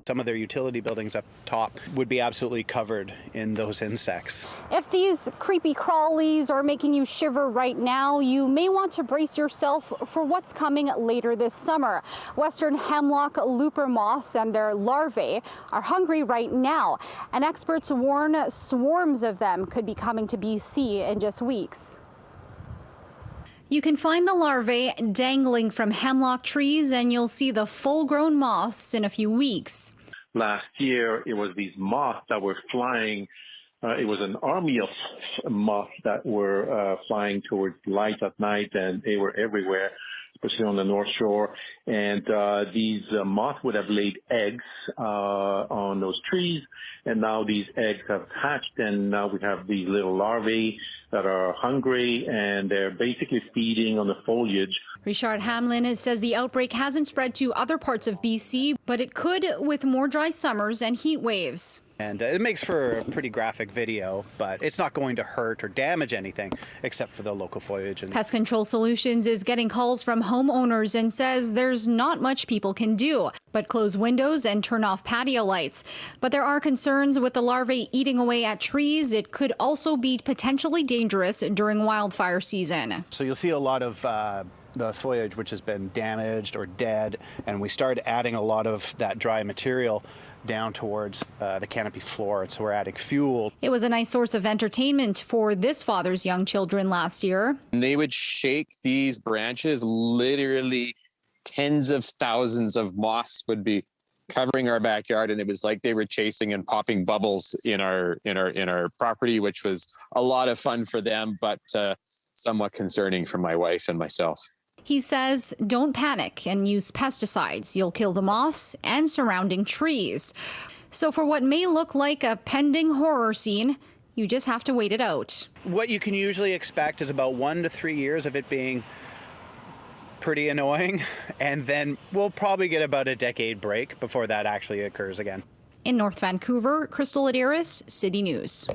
Some of their utility buildings up top would be absolutely covered in those insects. If these creepy crawlies are making you shiver right now, you may want to brace yourself for what's coming later this summer. Western Hemlock Looper moths and their larvae are hungry right now, and experts warn swarms of them could be coming to BC in just weeks. You can find the larvae dangling from hemlock trees, and you'll see the full-grown moths in a few weeks. Last year, it was these moths that were flying. It was an army of moths that were flying towards light at night, and they were everywhere, especially on the North Shore. And these moths would have laid eggs on those trees, and now these eggs have hatched, and now we have these little larvae that are hungry, and they're basically feeding on the foliage. Richard Hamlin says the outbreak hasn't spread to other parts of BC, but it could with more dry summers and heat waves. And it makes for a pretty graphic video, but it's not going to hurt or damage anything except for the local foliage. Pest Control Solutions is getting calls from homeowners and says there's not much people can do but close windows and turn off patio lights. But there are concerns with the larvae eating away at trees. It could also be potentially dangerous during wildfire season. So you'll see a lot of the foliage which has been damaged or dead, and we started adding a lot of that dry material down towards the canopy floor, and so we're adding fuel. It was a nice source of entertainment for this father's young children last year. And they would shake these branches, literally tens of thousands of moths would be covering our backyard, and it was like they were chasing and popping bubbles in our property, which was a lot of fun for them, but somewhat concerning for my wife and myself. He says don't panic and use pesticides. You'll kill the moths and surrounding trees. So for what may look like a pending horror scene, you just have to wait it out. What you can usually expect is about 1 to 3 years of it being pretty annoying, and then we'll probably get about a decade break before that actually occurs again. In North Vancouver, Crystal Laderas, City News.